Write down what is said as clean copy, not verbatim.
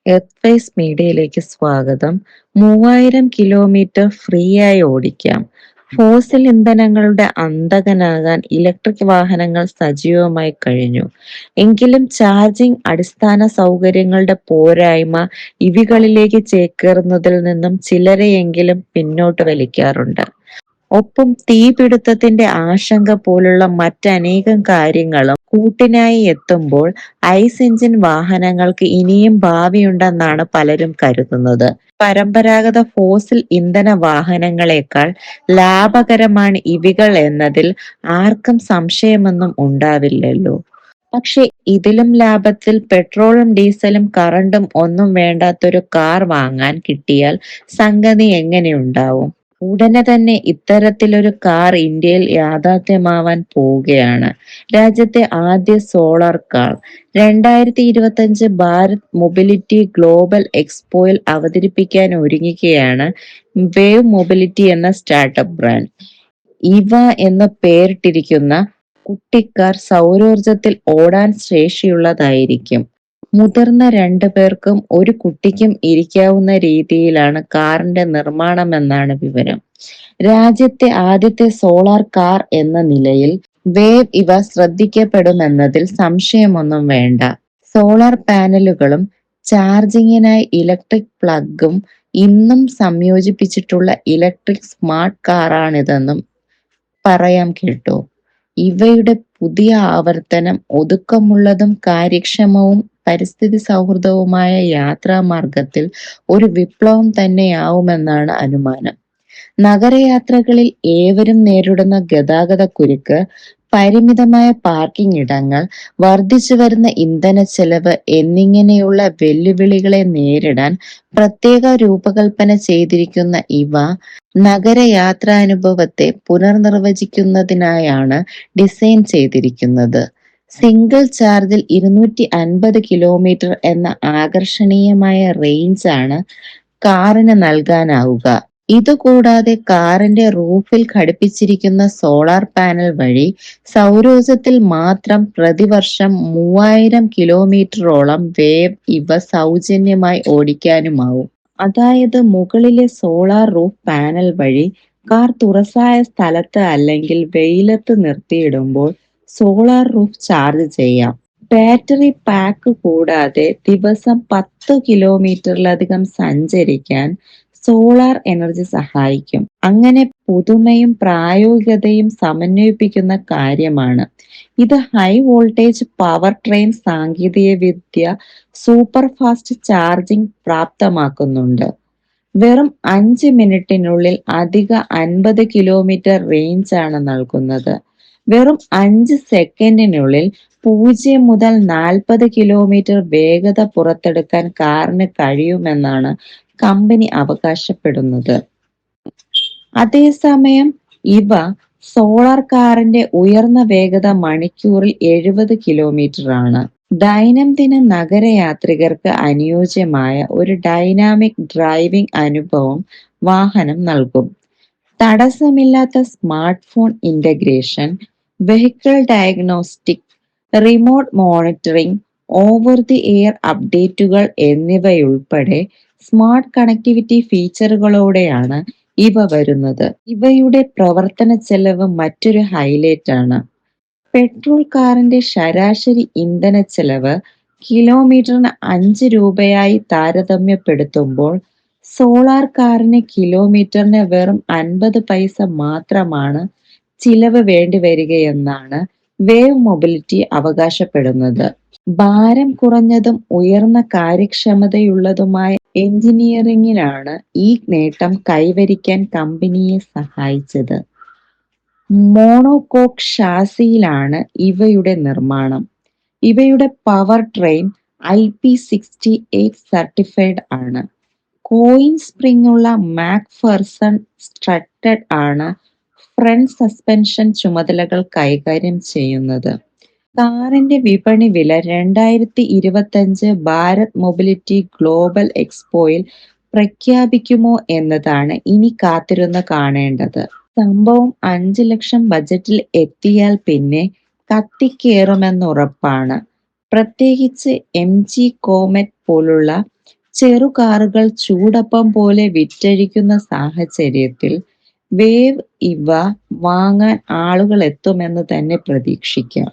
Earth മീഡിയയിലേക്ക് സ്വാഗതം. 3000 kilometre ഫ്രീയായി ഓടിക്കാം. ഫോസിൽ ഇന്ധനങ്ങളുടെ അന്തകനാകാൻ ഇലക്ട്രിക് വാഹനങ്ങൾ സജീവമായി കഴിഞ്ഞു. എങ്കിലും ചാർജിംഗ് അടിസ്ഥാന സൗകര്യങ്ങളുടെ പോരായ്മ ഇവകളിലേക്ക് ചേക്കേറുന്നതിൽ നിന്നും ചിലരെയെങ്കിലും പിന്നോട്ട് വലിക്കാറുണ്ട്. ഒപ്പം തീപിടുത്തത്തിന്റെ ആശങ്ക പോലുള്ള മറ്റനേകം കാര്യങ്ങളും കൂട്ടിനായി എത്തുമ്പോൾ ഐസ് എഞ്ചിൻ വാഹനങ്ങൾക്ക് ഇനിയും ഭാവിയുണ്ടെന്നാണ് പലരും കരുതുന്നത്. പരമ്പരാഗത ഫോസിൽ ഇന്ധന വാഹനങ്ങളെക്കാൾ ലാഭകരമാണ് ഇവകൾ എന്നതിൽ ആർക്കും സംശയമൊന്നും ഉണ്ടാവില്ലല്ലോ. പക്ഷെ ഇതിലും ലാഭത്തിൽ പെട്രോളും ഡീസലും കറണ്ടും ഒന്നും വേണ്ടാത്തൊരു കാർ വാങ്ങാൻ കിട്ടിയാൽ സംഗതി എങ്ങനെയുണ്ടാവും? ഉടനെ തന്നെ ഇത്തരത്തിലൊരു കാർ ഇന്ത്യയിൽ യാഥാർത്ഥ്യമാവാൻ പോവുകയാണ്. രാജ്യത്തെ ആദ്യ solar car 2025 Bharat mobility global എക്സ്പോയിൽ അവതരിപ്പിക്കാൻ ഒരുങ്ങുകയാണ് വേവ് മൊബിലിറ്റി എന്ന സ്റ്റാർട്ടപ്പ് ബ്രാൻഡ്. ഇവ എന്ന് പേരിട്ടിരിക്കുന്ന കുട്ടിക്കാർ സൗരോർജത്തിൽ ഓടാൻ ശേഷിയുള്ളതായിരിക്കും. മുതിർന്ന 2 പേർക്കും ഒരു കുട്ടിക്കും ഇരിക്കാവുന്ന രീതിയിലാണ് കാറിന്റെ നിർമ്മാണമെന്നാണ് വിവരം. രാജ്യത്തെ ആദ്യത്തെ സോളാർ കാർ എന്ന നിലയിൽ വേവ് ഇവ ശ്രദ്ധിക്കപ്പെടുമെന്നതിൽ സംശയമൊന്നും വേണ്ട. സോളാർ പാനലുകളും ചാർജിങ്ങിനായി ഇലക്ട്രിക് പ്ലഗും ഇന്നും സംയോജിപ്പിച്ചിട്ടുള്ള ഇലക്ട്രിക് സ്മാർട്ട് കാറാണിതെന്നും പറയാം കേട്ടോ. ഇവയുടെ പുതിയ ആവർത്തനം ഒതുക്കമുള്ളതും കാര്യക്ഷമവും പരിസ്ഥിതി സൗഹൃദവുമായ യാത്രാമാർഗത്തിൽ ഒരു വിപ്ലവം തന്നെയാവുമെന്നാണ് അനുമാനം. നഗരയാത്രകളിൽ ഏവരും നേരിടുന്ന ഗതാഗതക്കുരുക്ക്, പരിമിതമായ പാർക്കിംഗ് ഇടങ്ങൾ, വർദ്ധിച്ചുവരുന്ന ഇന്ധനച്ചെലവ് എന്നിങ്ങനെയുള്ള വെല്ലുവിളികളെ നേരിടാൻ പ്രത്യേക രൂപകൽപ്പന ചെയ്തിരിക്കുന്ന ഇവ നഗരയാത്രാനുഭവത്തെ പുനർനിർവചിക്കുന്നതിനായാണ് ഡിസൈൻ ചെയ്തിരിക്കുന്നത്. സിംഗിൾ ചാർജിൽ 250 കിലോമീറ്റർ എന്ന ആകർഷണീയമായ റേഞ്ചാണ് കാറിന് നൽകാനാവുക. ഇതുകൂടാതെ കാറിന്റെ റൂഫിൽ ഘടിപ്പിച്ചിരിക്കുന്ന സോളാർ പാനൽ വഴി സൗരോർജത്തിൽ മാത്രം പ്രതിവർഷം 3000 കിലോമീറ്ററോളം വേവ് ഇവ സൗജന്യമായി ഓടിക്കാനുമാവും. അതായത് മുകളിലെ സോളാർ റൂഫ് പാനൽ വഴി കാർ തുറസായ സ്ഥലത്ത് അല്ലെങ്കിൽ വെയിലത്ത് നിർത്തിയിടുമ്പോൾ സോളാർ റൂഫ് ചാർജ് ചെയ്യാം. ബാറ്ററി പാക്ക് കൂടാതെ ദിവസം 10 കിലോമീറ്ററിലധികം സഞ്ചരിക്കാൻ സോളാർ എനർജി സഹായിക്കും. അങ്ങനെ പുതുമയും പ്രായോഗികതയും സമന്വയിപ്പിക്കുന്ന കാര്യമാണ്. ഇത് ഹൈ വോൾട്ടേജ് പവർ ട്രെയിൻ സാങ്കേതിക വിദ്യ സൂപ്പർ ഫാസ്റ്റ് ചാർജിംഗ് പ്രാപ്തമാക്കുന്നുണ്ട്. വെറും 5 മിനിറ്റിനുള്ളിൽ അധിക 50 കിലോമീറ്റർ റേഞ്ച് ആണ് നൽകുന്നത്. വെറും 5 സെക്കൻഡിനുള്ളിൽ 0 മുതൽ 40 കിലോമീറ്റർ വേഗത പുറത്തെടുക്കാൻ കാറിന് കഴിയുമെന്നാണ് കമ്പനി അവകാശപ്പെടുന്നത്. അതേസമയം ഇവ സോളാർ കാറിന്റെ ഉയർന്ന വേഗത മണിക്കൂറിൽ 70 കിലോമീറ്റർ ആണ്. ദൈനംദിന നഗരയാത്രികർക്ക് അനുയോജ്യമായ ഒരു ഡൈനാമിക് ഡ്രൈവിംഗ് അനുഭവം വാഹനം നൽകും. തടസ്സമില്ലാത്ത smart phone integration, vehicle diagnostic, remote monitoring, over the air അപ്ഡേറ്റുകൾ എന്നിവയുൾപ്പെടെ സ്മാർട്ട് കണക്ടിവിറ്റി ഫീച്ചറുകളോടെയാണ് ഇവ വരുന്നത്. ഇവയുടെ പ്രവർത്തന ചെലവ് മറ്റൊരു ഹൈലൈറ്റ് ആണ്. പെട്രോൾ കാറിന്റെ ശരാശരി ഇന്ധന ചെലവ് കിലോമീറ്ററിന് 5 രൂപയായി താരതമ്യപ്പെടുത്തുമ്പോൾ സോളാർ കാറിന് കിലോമീറ്ററിന് വെറും 50 പൈസ മാത്രമാണ് ചിലവ് വേണ്ടിവരികയെന്നാണ് വേവ് മൊബിലിറ്റി അവകാശപ്പെടുന്നത്. ഭാരം കുറഞ്ഞതും ഉയർന്ന കാര്യക്ഷമതയുള്ളതുമായ എഞ്ചിനീയറിംഗിനാണ് ഈ നേട്ടം കൈവരിക്കാൻ കമ്പനിയെ സഹായിച്ചത്. മോണോകോക്ക് ഷാസിയിലാണ് ഇവയുടെ നിർമ്മാണം. ഇവയുടെ പവർ ട്രെയിൻ IP68 സർട്ടിഫൈഡ് ആണ്. കോയിൻ സ്പ്രിംഗ് ഉള്ള മാക്ഫെർസൺ സ്ട്രട്ടഡ് ആണ് ഫ്രണ്ട് സസ്പെൻഷൻ ചുമതലകൾ കൈകാര്യം ചെയ്യുന്നത്. കാറിന്റെ വിപണി വില 2025 ഭാരത് മൊബിലിറ്റി ഗ്ലോബൽ എക്സ്പോയിൽ പ്രഖ്യാപിക്കുമോ എന്നതാണ് ഇനി കാത്തിരുന്ന് കാണേണ്ടത്. സംഭവം 5 ലക്ഷം ബജറ്റിൽ എത്തിയാൽ പിന്നെ കത്തിക്കേറുമെന്നുറപ്പാണ്. പ്രത്യേകിച്ച് MG കോമറ്റ് പോലുള്ള ചെറുകാറുകൾ ചൂടപ്പം പോലെ വിറ്റഴിക്കുന്ന സാഹചര്യത്തിൽ വേവ് ഇവ വാങ്ങാൻ ആളുകൾ എത്തുമെന്ന് തന്നെ പ്രതീക്ഷിക്കാം.